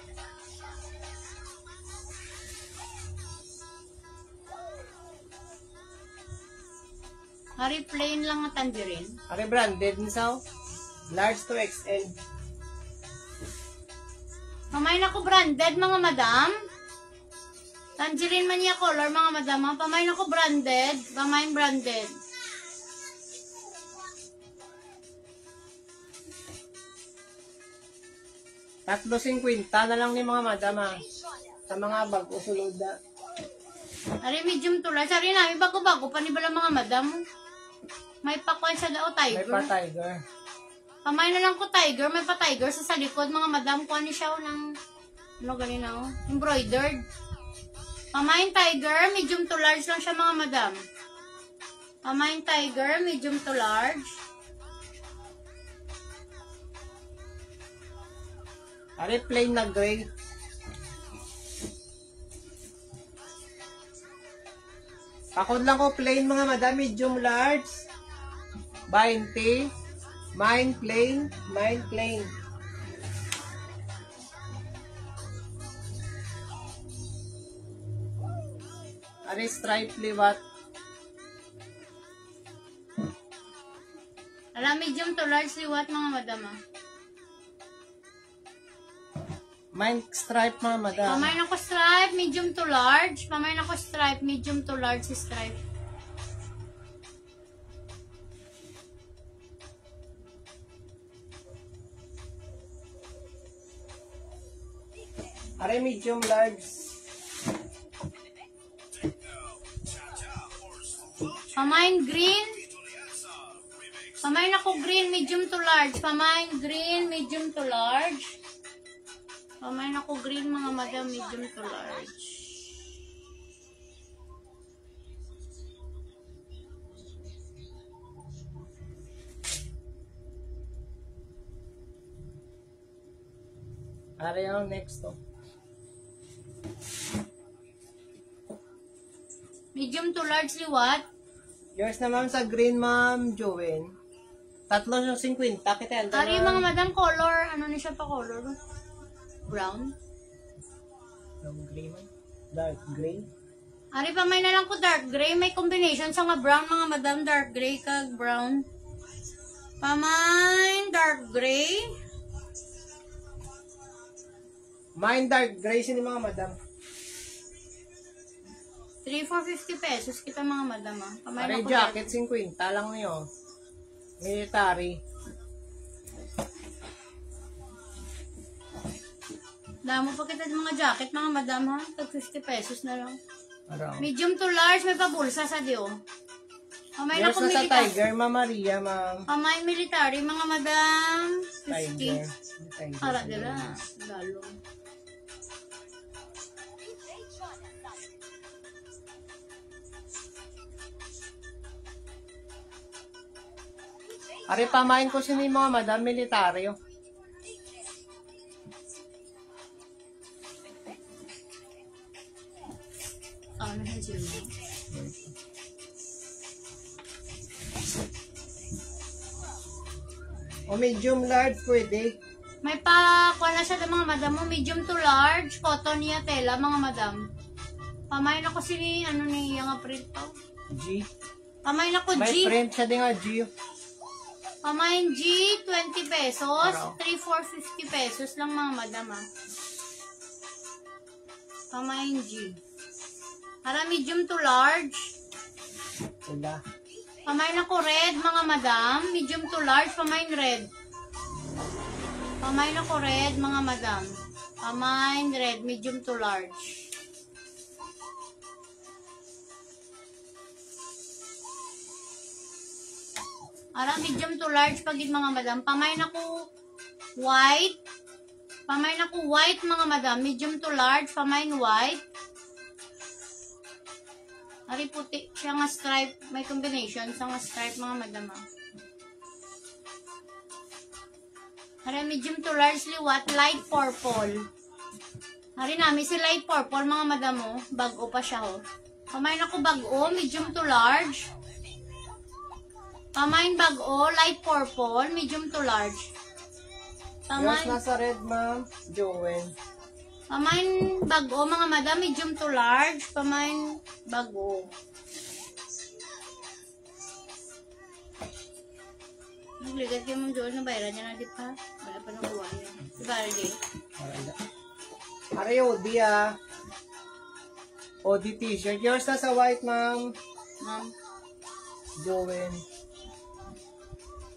Hari plain lang na tangerine. Are branded ni sa large to XL. Pamain ako branded mga madam. Tangerine man niya color mga madam. Ha? Pamain ako branded. Pamain branded. Tatlo 50 na lang ni mga madam ha. Sa mga bag o sulod na. Hari medium to large. Hari namin bago-bago pa ni bala mga madam. May pakwan siya daw May tiger. pa tiger. Pamay na lang ko tiger. May pa tiger sa likod mga madam. Kuha ni siya ng ano galing na oh. Embroidered. Pamain tiger. Medium to large lang siya mga madam. Pamain tiger. Medium to large. Are plain na gray. Pakod lang ko plain mga madam, medium large. 20. Mine plain. Mine plain. Are stripe liwat. Alam, medium to large liwat mga madam ah. Mine stripe mga madam. Pamain ako stripe. Medium to large. Pamain ako stripe. Medium to large stripe. Are medium large. Pamain green. Pamain ako green, medium to large. Pamain green, medium to large. Pamain ako green, mga madam, medium to large. Are yung next to. Medium to large liwat. Yours na ma'am sa green ma'am, Joen. Tatlo yung 50. Kita yan. Ari mga madam color, ano ni siya pa color? Brown. Yung gray man. Dark gray. Ari pa may na lang ko dark gray, may combination sa nga brown mga madam, dark gray kag brown. Pamain dark gray. Mine dark gray sini mga madam. 3 for 50 pesos kita mga madam ah. Pamain Are ako jacket 50 lang niyo. Military. Damo pa kita ng mga jacket mga madam ha. Tag 50 pesos na lang. Araw. Medium to large, may pabulsa sa diyo. Pamain Yours ako na sa military. Tiger, Ma'am Maria, ma'am. Pamain military mga madam. 50. Tiger. Tiger. Para dila. Lalo. Ari, pamain ko sino yung mga madam militaryo. Ano na sila? O medium large, pwede. May pa-kuha na siya ng mga madam mo. Medium to large. Cotton niya tela, mga madam. Pamain ako sini, ano ni, yung print pa. G. Pamain ako May G. print siya din nga, G. Pamain G, 20 pesos. Araw. 3, 4, 50 pesos lang mga madam ah. Pamain G. Para medium to large. Wala. Pamain ako red, mga madam. Medium to large, pamain red. Pamain ako red, mga madam. Pamain red, medium to large. Ara, medium to large pagid mga madam. Pamain ako white. Pamain ako white, mga madam. Medium to large, pamain white. Ari puti, siya nga stripe, may combination sa nga stripe mga madam. Ari medium to large liwat, light purple. Ari namin si light purple mga madam mo, bago pa siya ho. Pamain ako bago, medium to large. Pamain bago, light purple, medium to large. Yours Pamain, nasa red, ma'am. Jowen. pamain bago mga madam, medium to large. Pamain bago. Nagligat kayo mong doon na bayaran niya na di pa. Wala pa nakuha niya. Diba, RJ? Ari, OD ah. OD t-shirt. Yours nasa white, ma'am. Ma'am. Jowen.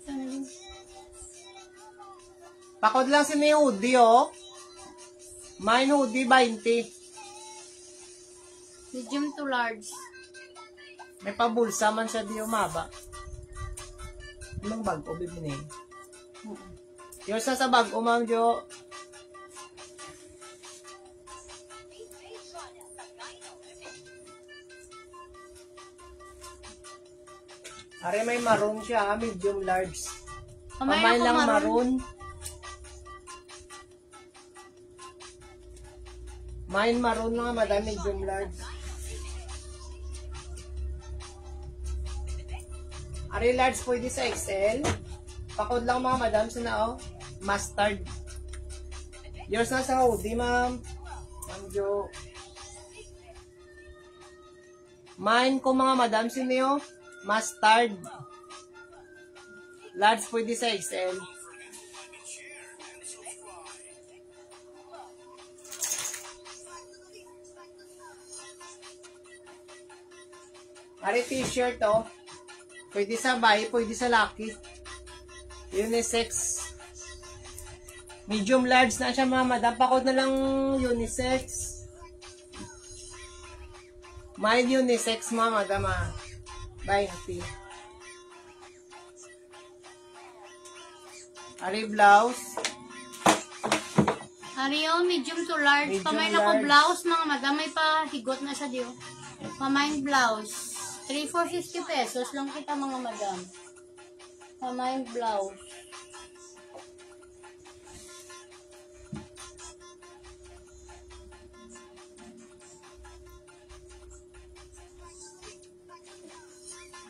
Saan yun? Pakod lang si ni OD, oh. Mine OD 20. Medium to large. May pabulsa man siya di umaba. Anong bag o bibini? Yours na sa bag o, ma'am Jo. Are may maroon siya, medium large. Pamain Pamain ako lang maroon. maroon. Mine maroon mga madam, medium large. Are large pwede sa XL. Pakod lang mga madam, sana oh. Mustard. Yours na sa hoodie, ma'am. Ma'am Jo. Mine ko mga madam, sino mustard. Large pwede sa XL. Are t-shirt oh. Pwede sa bayi, pwede sa laki. Unisex. Medium large na siya mga madam. Pakod na lang unisex. Mild unisex mga madam ah. 20. Ari blouse. Ariyo, medium to large. Medium Pamain ako large. blouse, mga madam. May pahigot na siya diyo. Pamain blouse. 3, 4, 50 pesos lang kita mga madam. Pamain blouse.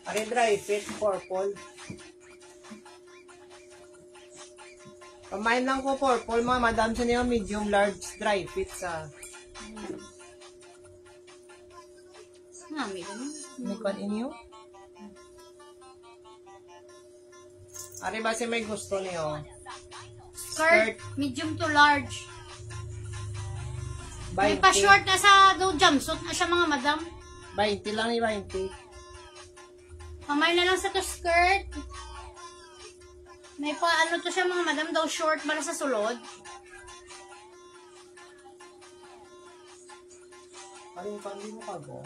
Ari dry fit, purple. Pamain lang ko purple mga madam sa niyo medium large dry fit sa Nami ganun. Nikon inyo. Ari ba si may gusto niyo? Skirt, medium to large. 20. May pa-short na sa do jumpsuit na siya mga madam. 20 lang ni 20. Pamain na lang sa to skirt. May pa ano to siya mga madam daw short para sa sulod. Ari yung pandi mo kago?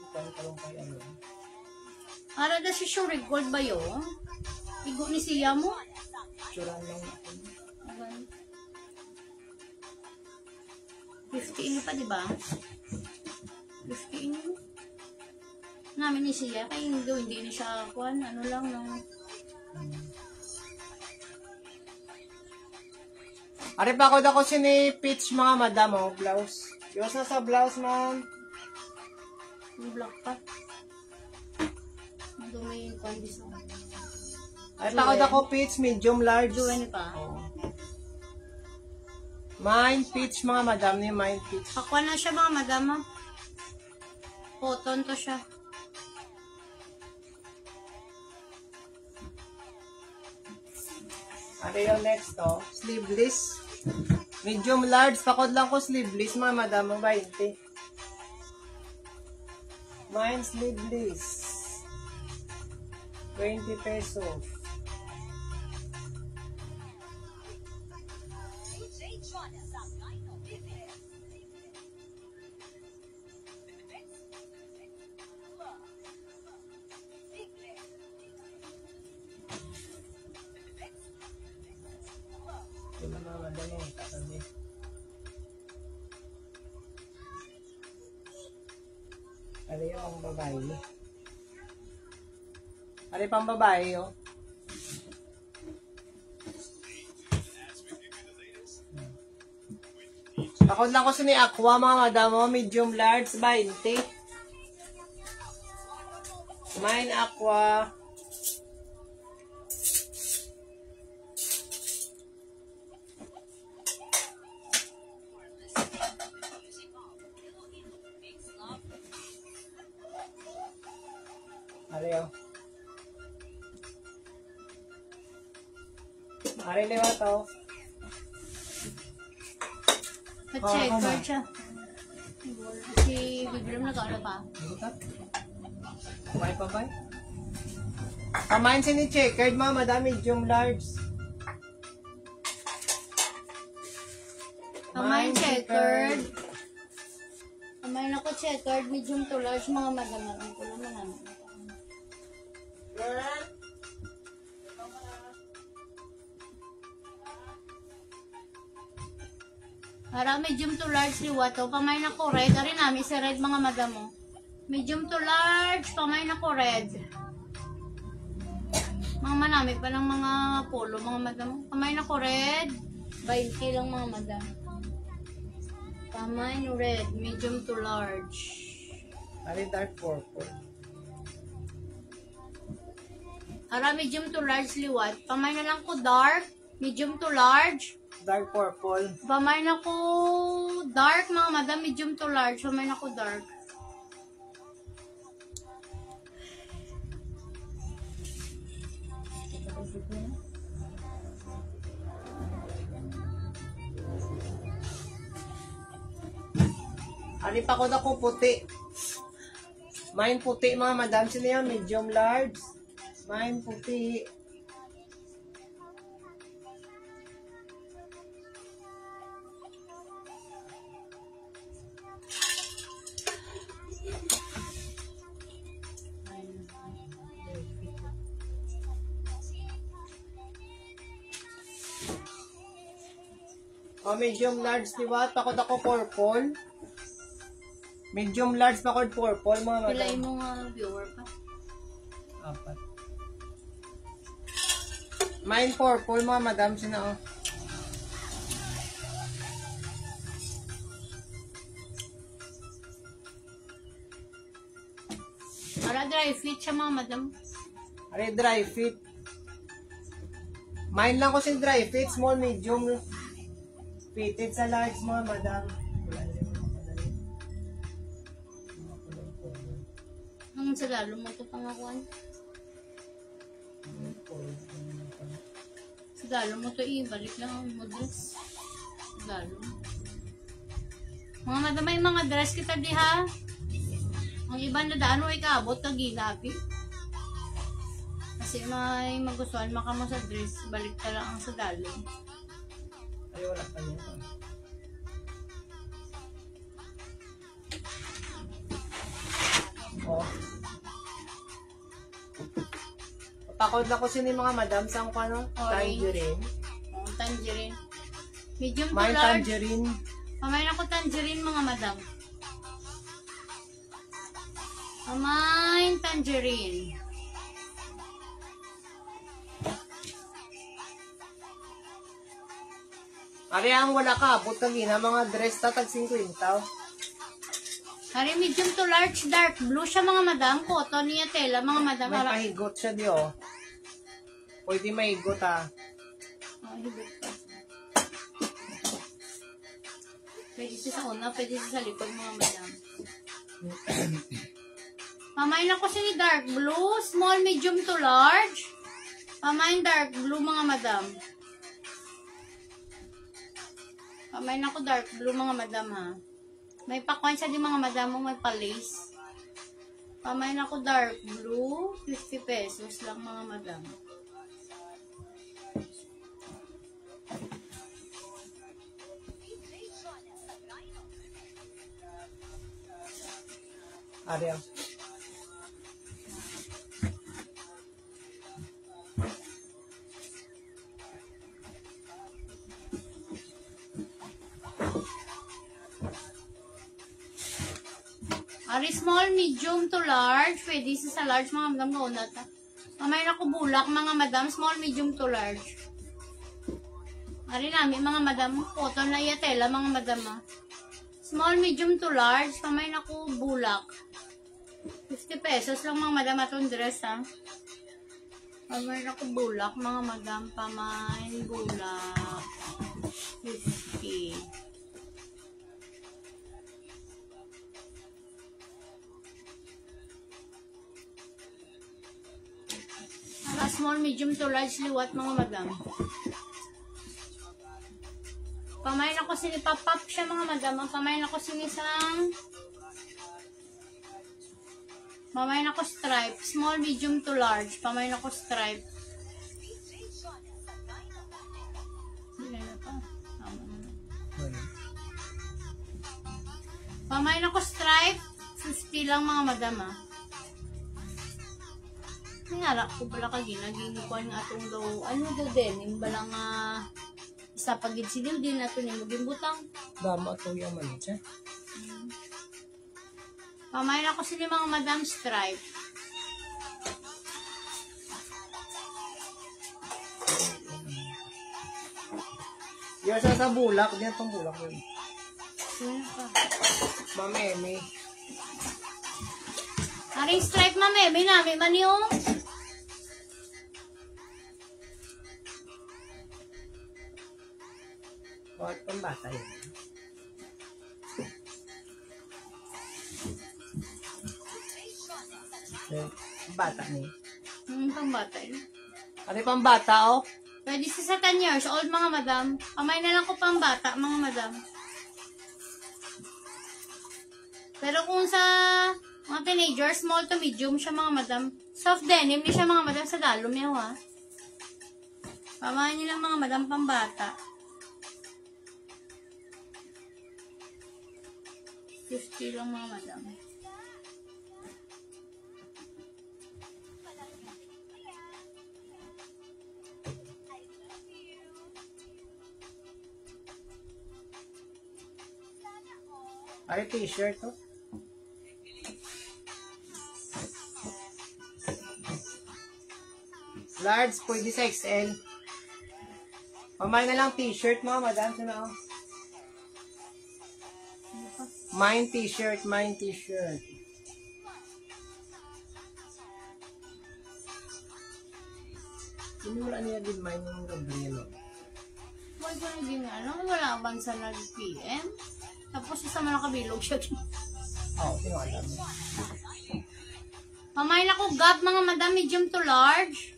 Ikan ka lang kay ano? Para da si sure gold ba yun? Igo ni siya mo. Suran lang ako. 50 ini pa, di ba? 50 ini. Namin ni siya, kaya hindi na siya kuhan, ano lang, no? Ari pa ako si ni Peach mga madam, oh, blouse. Yung na sa blouse, ma'am. Yung black pa. Dumi yung condition. Ari pa ako Peach, medium large. Juwen pa. Oh. Mine Peach mga madam, ni Mine Peach. Pakwan na siya mga madam. Ah. Cotton to siya. Ano yung next to? Sleeveless. Medium large. Pakod lang ko sleeveless mga madam. Ang 20. Mine sleeveless. 20 pesos. Ito na mga madam. Katabi. Ano yung babae? Ano pang babae, oh? Takot lang ko sa ni Aqua, mga madam, oh. Medium large, 20. Mine Aqua. Ariyo. Ari lewa to. Checker siya. Si Biglam nag-ano pa. Kumain pa ba? Kamain si ni checkered, mga madam, medium large. Kamay checkered. Kamay na ko checkered. Medium to large mga madam. Ang kulo na naman. Para medium to large liwa to. Kamay na ko red. Ari namin si red mga madam mo. Medium to large. Kamay na ko red. Mga manami pa ng mga polo mga madam mo. Kamay na ko red. 20 lang mga madam. Kamay no red. Medium to large. Ari dark purple. Ara medium to large liwat. Kamay na lang ko dark. Medium to large. Dark purple. Pamay na ko dark mga madam, medium to large. Pamay na ko dark. Ari pa ko na ko puti. Mine puti, mga madam. Sino yan? Medium large. Mine puti. Oh, medium large, diba? Pakod ako purple. Medium large, pakod purple, mga madam. Pilay mo nga viewer pa. Apat. Mine purple, mga madam. Sino, oh? Para dry fit siya mga madam. Ari, dry fit. Mine lang ko si dry fit. Small, medium. Fitted sa large, mga madam. Ang sa lalo mo ito pangakuan. Sa lalo mo ito ibalik lang ang models. Sa lalo. Mga madam, may mga dress kita di ha. Ang iba na daan mo ikabot na gilapi. Kasi may magustuhan makamo sa dress. Balik ka lang ang sa lalo. Ay, wala pa yun. Oh. Pakod na ko sino yung mga madam sa ano? Tangerine. Oh, tangerine. Medium to Mine large. tangerine. Pamain ako tangerine mga madam. Pamain tangerine. Ari ang wala ka, abot kami na mga dress tatag 50. Hari medium to large dark blue siya mga madam. Cotton niya tela mga madam. May pahigot siya di oh. Pwede mahigot ah. Oh, higot pa. Pwede siya sa una, pwede siya sa likod mga madam. Pamain ako siya ni dark blue, small, medium to large. Pamain dark blue mga madam. Pamain ako dark blue mga madam ha. May pakwan siya di mga madam mo, may pa-lace. Pamain ako dark blue, 50 pesos lang mga madam. Ari ang. Ari small, medium to large. Pwede sa large mga madam kauna ta. Mamay na ko bulak mga madam, small, medium to large. Ari namin mga madam, cotton na yatela mga madam ha. Small, medium to large. Mamay na ko bulak. 50 pesos lang mga madam atong dress ha. Mamay na ko bulak mga madam. Pamay bulak. 50. Small, medium to large liwat mga madam. Pamain ako sinipapap siya mga madam. Pamain ako sinisang pamain ako stripe. Small, medium to large. Pamain ako stripe. Pamain ako stripe. 50 lang mga madam ha. Nga ko pala ginagin ko ang atong daw ano daw din yung balang isa pagid sidiw din nato ni muging butang Dama to yung manit siya. Pamain ako sila mga madam stripe. Yung sa bulak, diyan pang bulak yun. Sino pa? Mameme. Aring stripe mameme namin man yung Bakit pang bata yun? Bata niya. pambata yun. Ano pang bata oh? Pwede sa 10 years old mga madam. Pamain na lang ko pambata mga madam. Pero kung sa mga teenager, small to medium siya mga madam. Soft denim, di siya mga madam sa dalom yaw ha. Pamain niyo lang mga madam pambata. 50 lang mga madam. Ay, t-shirt oh. Large, pwede sa XL. Pamay na lang t-shirt mga madam. Sino oh? Mine t-shirt, mine t-shirt. Sinula niya din mine yung Gabriel. Wala ko naging ano, wala bang sa nag-PM? Tapos isa man nakabilog siya. Oo, tinawala mo. Pamain ako gab mga madam, medium to large.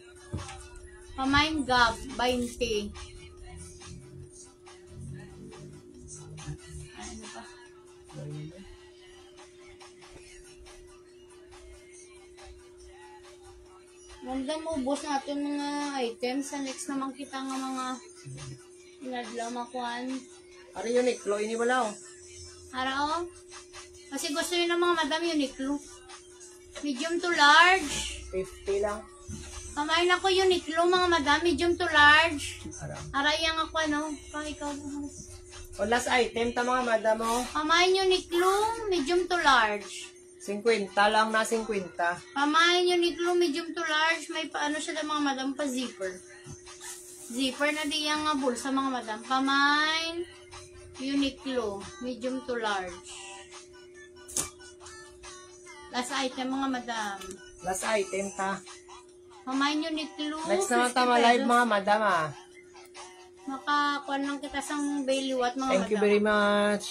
Pamain gab, 20. Ano pa? Ganda mo, ubos natin mga items. Sa next naman kita nga mga inadlaw makuan. Ano yung Uniqlo? Ini wala oh. Harao. Kasi gusto nyo ng mga madam Uniqlo. Medium to large. 50 lang. Pamain ako Uniqlo mga madam, medium to large. Arang. Arayang ako ano. Pang ikaw. O last item ta mga madam oh. Pamain Uniqlo, medium to large. 50 lang na 50. Pamain Uniqlo, medium to large. May paano siya ng mga madam pa zipper. Zipper na di yung nga bulsa mga madam. Pamain, Uniqlo, medium to large. Last item mga madam. Last item ta. Pamain Uniqlo, Next naman 50 tama live pesos. mga madam Makakuan lang kita sang value at mga Thank you madam. very much.